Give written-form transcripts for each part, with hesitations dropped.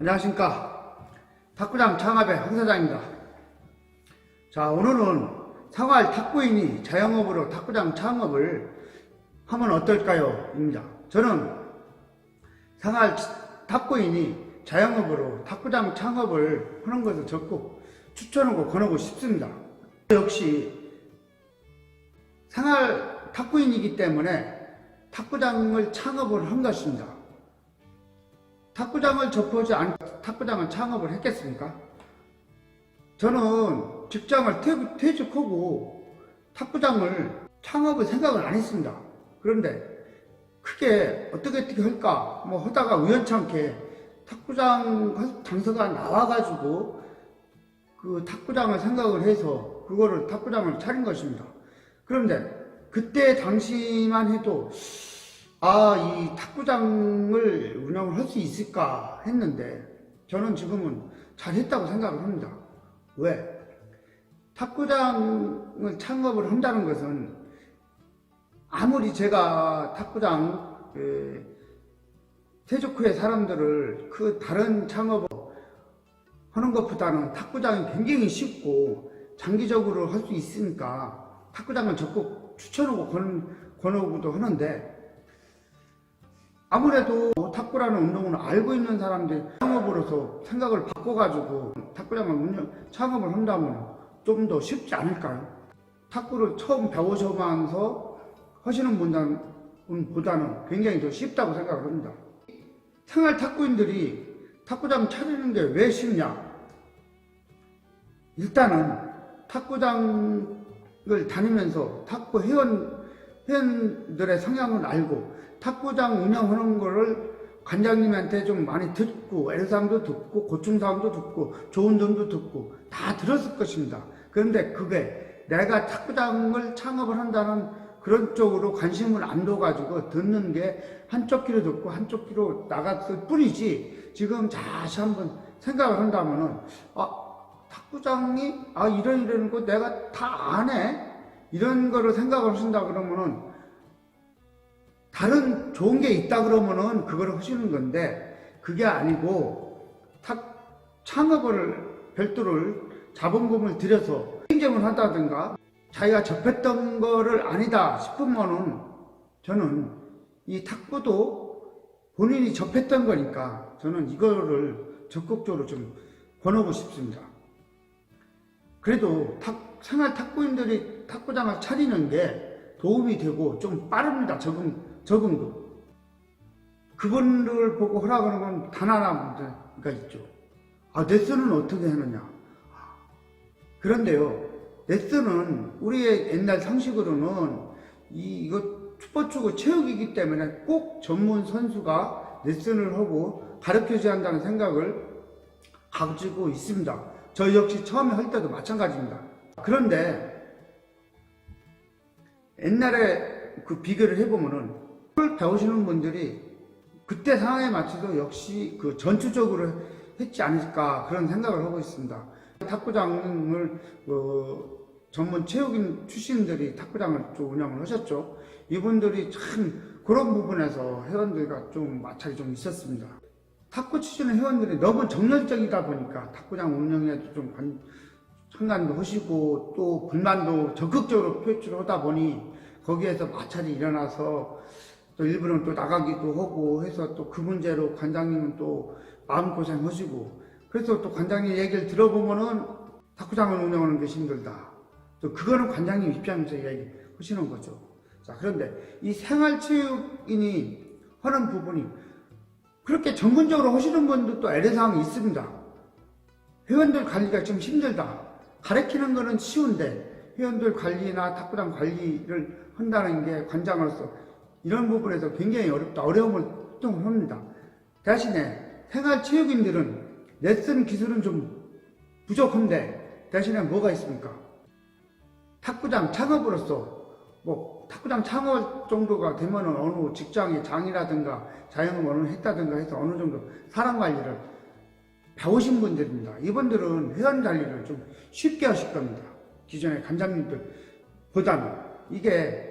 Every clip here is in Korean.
안녕하십니까. 탁구장 창업의 황 사장입니다. 자, 오늘은 생활 탁구인이 자영업으로 탁구장 창업을 하면 어떨까요? 입니다. 저는 생활 탁구인이 자영업으로 탁구장 창업을 하는 것을 적극 추천하고 권하고 싶습니다. 역시 생활 탁구인이기 때문에 탁구장을 창업을 한 것입니다. 탁구장을 접하지 않고 탁구장을 창업을 했겠습니까? 저는 직장을 퇴직하고 탁구장을 창업을 생각을 안 했습니다. 그런데 크게 어떻게 할까 뭐 하다가 우연찮게 탁구장 장소가 나와가지고 그 탁구장을 생각을 해서 그거를 탁구장을 차린 것입니다. 그런데 그때 당시만 해도 이 탁구장을 운영을 할 수 있을까 했는데 저는 지금은 잘했다고 생각을 합니다. 왜? 탁구장을 창업을 한다는 것은 아무리 제가 탁구장 퇴직 후에 사람들을 그 다른 창업을 하는 것보다는 탁구장이 굉장히 쉽고 장기적으로 할 수 있으니까 탁구장을 적극 추천하고 권하고도 하는데, 아무래도 탁구라는 운동을 알고 있는 사람들이 창업으로서 생각을 바꿔가지고 탁구장을 창업을 한다면 좀 더 쉽지 않을까요? 탁구를 처음 배우셔면서 하시는 분보다는 굉장히 더 쉽다고 생각을 합니다. 생활 탁구인들이 탁구장 차리는 게 왜 쉽냐? 일단은 탁구장을 다니면서 탁구 회원들의 성향을 알고 탁구장 운영하는 거를 관장님한테 좀 많이 듣고 애로사항도 듣고 고충사항도 듣고 좋은 점도 듣고 다 들었을 것입니다. 그런데 그게 내가 탁구장을 창업을 한다는 그런 쪽으로 관심을 안 둬가지고 듣는 게 한쪽 귀로 듣고 한쪽 귀로 나갔을 뿐이지, 지금 다시 한번 생각을 한다면은 탁구장이 이런 거 내가 다 아네? 이런 거를 생각을 하신다 그러면은 다른 좋은 게 있다 그러면은 그걸 하시는 건데, 그게 아니고 창업을 별도를 자본금을 들여서 경쟁을 한다든가 자기가 접했던 거를 아니다 싶으면은 저는 이 탁구도 본인이 접했던 거니까 저는 이거를 적극적으로 좀 권하고 싶습니다. 그래도 생활 탁구인들이 탁구장을 차리는 게 도움이 되고 좀 빠릅니다. 적응도. 그분들 보고 하라고 하는 건 단 하나 문제가 있죠. 레슨은 어떻게 하느냐. 그런데요, 레슨은 우리의 옛날 상식으로는 이거 스포츠고 체육이기 때문에 꼭 전문 선수가 레슨을 하고 가르쳐줘야 한다는 생각을 가지고 있습니다. 저 역시 처음에 할 때도 마찬가지입니다. 그런데 옛날에 그 비교를 해보면은 배우시는 분들이 그때 상황에 맞춰서 역시 그 전투적으로 했지 않을까 그런 생각을 하고 있습니다. 탁구장을 전문 체육인 출신들이 탁구장을 좀 운영을 하셨죠. 이분들이 참 그런 부분에서 회원들과 좀 마찰이 좀 있었습니다. 탁구 치시는 회원들이 너무 정열적이다 보니까 탁구장 운영에도 좀 참관도 하시고 또 불만도 적극적으로 표출을 하다 보니 거기에서 마찰이 일어나서 또 일부러는 또 나가기도 하고 해서 또 그 문제로 관장님은 또 마음고생 하시고, 그래서 또 관장님 얘기를 들어보면은 탁구장을 운영하는 게 힘들다. 또 그거는 관장님 입장에서 얘기 하시는 거죠. 자, 그런데 이 생활체육인이 하는 부분이 그렇게 전문적으로 하시는 분들도 애로사항이 있습니다. 회원들 관리가 좀 힘들다. 가르치는 거는 쉬운데 회원들 관리나 탁구장 관리를 한다는 게 관장으로서 이런 부분에서 굉장히 어려움을 합니다. 대신에 생활체육인들은 레슨 기술은 좀 부족한데 대신에 뭐가 있습니까? 탁구장 창업으로서 탁구장 창업 정도가 되면은 어느 직장의 장이라든가 자영업을 했다든가 해서 어느 정도 사람 관리를 배우신 분들입니다. 이분들은 회원 관리를 좀 쉽게 하실 겁니다. 기존의 관장님들보다는. 이게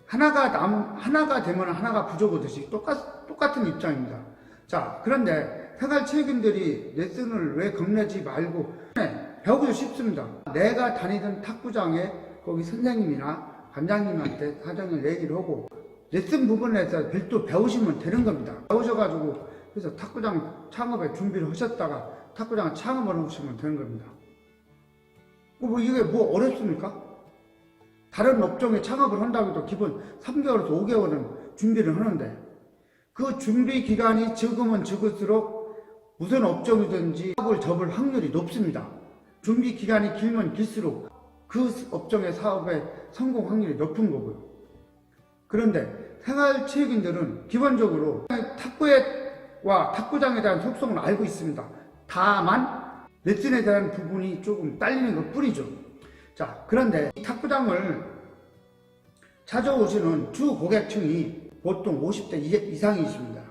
하나가 되면 하나가 부족하듯이 똑같은 입장입니다. 자, 그런데 생활체육인들이 레슨을 왜 겁내지 말고 배우기도 쉽습니다. 내가 다니던 탁구장에 거기 선생님이나 관장님한테 사정을 얘기를 하고 레슨 부분에서 별도 배우시면 되는 겁니다. 배우셔가지고 그래서 탁구장 창업에 준비를 하셨다가 탁구장 창업을 하시면 되는 겁니다. 뭐 이게 뭐 어렵습니까? 다른 업종에 창업을 한다고 해도 기본 3개월에서 5개월은 준비를 하는데 그 준비 기간이 적으면 적을수록 무슨 업종이든지 사업을 접을 확률이 높습니다. 준비 기간이 길면 길수록 그 업종의 사업의 성공 확률이 높은 거고요. 그런데 생활체육인들은 기본적으로 탁구와 탁구장에 대한 속성을 알고 있습니다. 다만 레슨에 대한 부분이 조금 딸리는 것 뿐이죠. 자, 그런데 이 탁구장을 찾아오시는 주 고객층이 보통 50대 이상이십니다.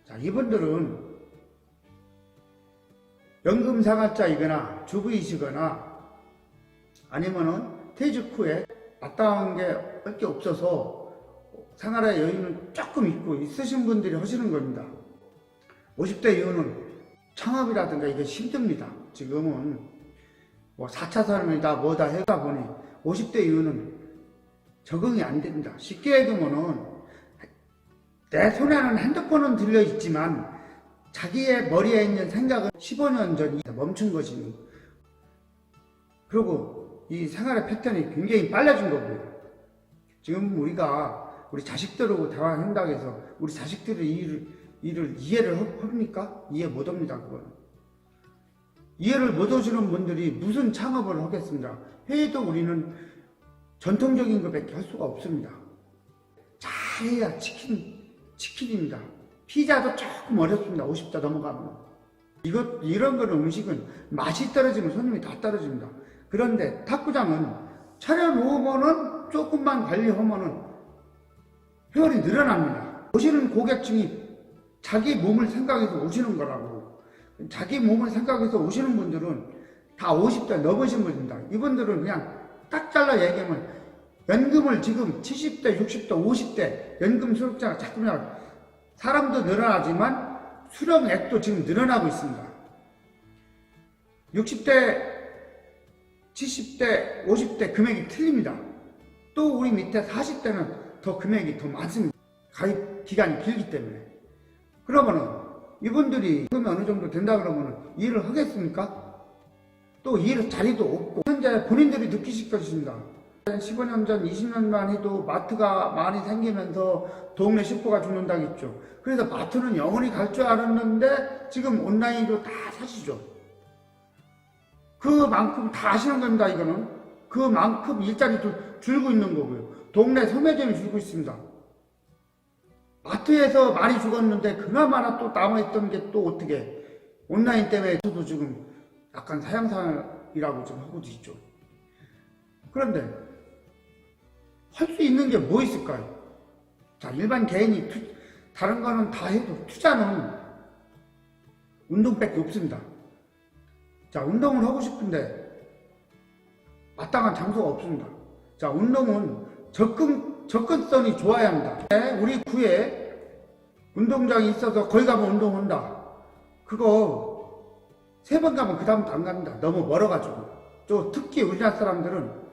자, 이분들은 연금생활자이거나 주부이시거나 아니면은 퇴직 후에 마땅한 게 할 게 없어서 생활의 여유는 조금 있으신 분들이 하시는 겁니다. 50대 이후는 창업이라든가 이게 힘듭니다. 지금은 뭐 4차 산업이다 뭐다 해가 보니 50대 이후는 적응이 안 됩니다. 쉽게 얘기하면은 내 손에는 핸드폰은 들려 있지만 자기의 머리에 있는 생각은 15년 전에 멈춘 것입니다. 그리고 이 생활의 패턴이 굉장히 빨라진 거고요. 지금 우리가 우리 자식들하고 대화한다고 해서 우리 자식들의 일을 이해를 합니까? 이해 못 합니다. 그건. 이해를 못 하시는 분들이 무슨 창업을 하겠습니다. 해도 우리는 전통적인 것밖에 할 수가 없습니다. 잘해야 치킨입니다. 피자도 조금 어렵습니다. 50대 넘어가면. 이런 거는 음식은 맛이 떨어지면 손님이 다 떨어집니다. 그런데 탁구장은 차려놓으면은 조금만 관리하면은 회원이 늘어납니다. 오시는 고객층이 자기 몸을 생각해서 오시는 거라고. 자기 몸을 생각해서 오시는 분들은 다 50대 넘으신 분입니다. 이분들은 그냥 딱 잘라 얘기하면 연금을 지금 70대, 60대, 50대 연금 수령자가 자꾸만 사람도 늘어나지만 수령액도 지금 늘어나고 있습니다. 60대, 70대, 50대 금액이 틀립니다. 또 우리 밑에 40대는 더 금액이 더 많습니다. 가입 기간이 길기 때문에. 그러면은 이분들이 금이 어느 정도 된다 그러면은 일을 하겠습니까? 또 일할 자리도 없고 현재 본인들이 느끼실 것입니다. 15년 전, 20년만 해도 마트가 많이 생기면서 동네 슈퍼가 죽는다겠죠. 그래서 마트는 영원히 갈 줄 알았는데 지금 온라인으로 다 사시죠. 그만큼 다 하시는 겁니다. 이거는 그만큼 일자리도 줄고 있는 거고요. 동네 소매점이 줄고 있습니다. 마트에서 많이 죽었는데 그나마나 또 남아있던 게 또 어떻게 온라인 때문에 저도 지금 약간 사양사이라고 좀 하고도 있죠. 그런데 할 수 있는 게 뭐 있을까요? 자, 일반 개인이 다른 거는 다 해도 투자는 운동밖에 없습니다. 자, 운동을 하고 싶은데 마땅한 장소가 없습니다. 자, 운동은 접근성이 좋아야 합니다. 우리 구에 운동장이 있어서 거기 가면 운동한다. 그거 3번 가면 그 다음부터 안 갑니다. 너무 멀어가지고. 또 특히 우리나라 사람들은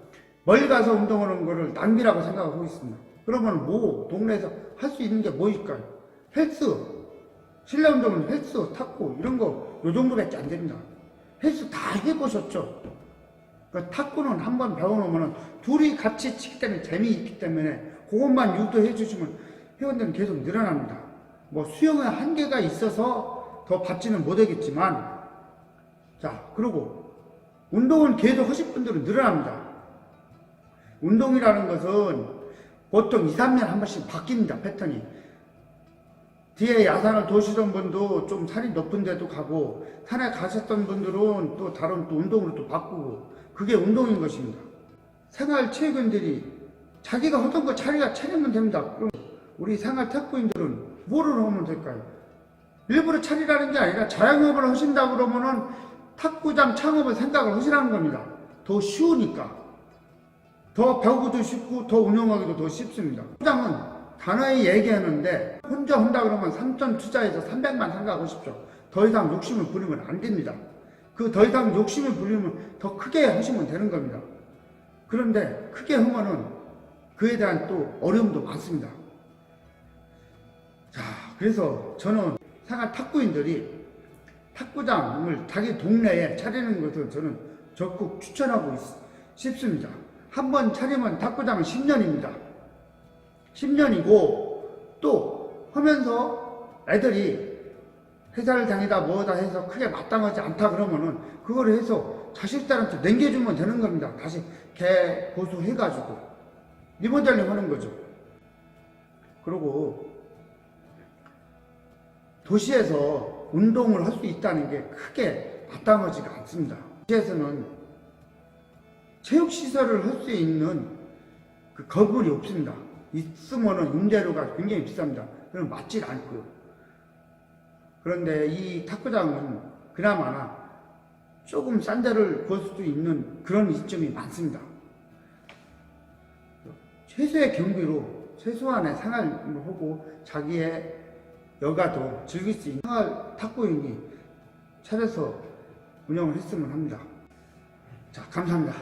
멀리 가서 운동하는 거를 낭비라고 생각하고 있습니다. 그러면 뭐 동네에서 할 수 있는 게 뭐일까요? 헬스, 실내 운동은 헬스, 탁구 이런 거 요 정도밖에 안 됩니다. 헬스 다 해보셨죠? 그 탁구는 한번 배워놓으면 둘이 같이 치기 때문에 재미있기 때문에 그것만 유도해 주시면 회원들은 계속 늘어납니다. 뭐 수영에 한계가 있어서 더 받지는 못하겠지만 자, 그리고 운동을 계속 하실 분들은 늘어납니다. 운동이라는 것은 보통 2, 3년에 한 번씩 바뀝니다. 패턴이. 뒤에 야산을 도시던 분도 좀 살이 높은 데도 가고 산에 가셨던 분들은 또 다른 또 운동으로 또 바꾸고 그게 운동인 것입니다. 생활체육인들이 자기가 하던 거 자기가 차리면 됩니다. 그럼 우리 생활탁구인들은 뭐를 하면 될까요? 일부러 차리라는 게 아니라 자영업을 하신다고 그러면은 탁구장 창업을 생각을 하시라는 겁니다. 더 쉬우니까. 더 배우기도 쉽고 더 운영하기도 더 쉽습니다. 탁구장은 단어에 얘기하는데 혼자 한다 그러면 3천 투자해서 300만 생각하십시오. 더 이상 욕심을 부리면 안 됩니다. 그 더 이상 욕심을 부리면 더 크게 하시면 되는 겁니다. 그런데 크게 하면은 그에 대한 또 어려움도 많습니다. 자, 그래서 저는 상하 탁구인들이 탁구장을 자기 동네에 차리는 것을 저는 적극 추천하고 싶습니다. 한번 차리면 탁구장은 10년입니다. 10년이고 또 하면서 애들이 회사를 다니다 뭐다 해서 크게 마땅하지 않다 그러면은 그거를 해서 자식들한테 남겨주면 되는 겁니다. 다시 개고수해가지고 리모델링 하는 거죠. 그리고 도시에서 운동을 할 수 있다는 게 크게 마땅하지가 않습니다. 도시에서는 체육시설을 할 수 있는 그 건물이 없습니다. 있으면은 임대료가 굉장히 비쌉니다. 그럼 맞질 않고요. 그런데 이 탁구장은 그나마나 조금 싼 데를 구할 수도 있는 그런 이점이 많습니다. 최소의 경비로 최소한의 생활을 하고 자기의 여가도 즐길 수 있는 생활 탁구인이 차려서 운영을 했으면 합니다. 자, 감사합니다.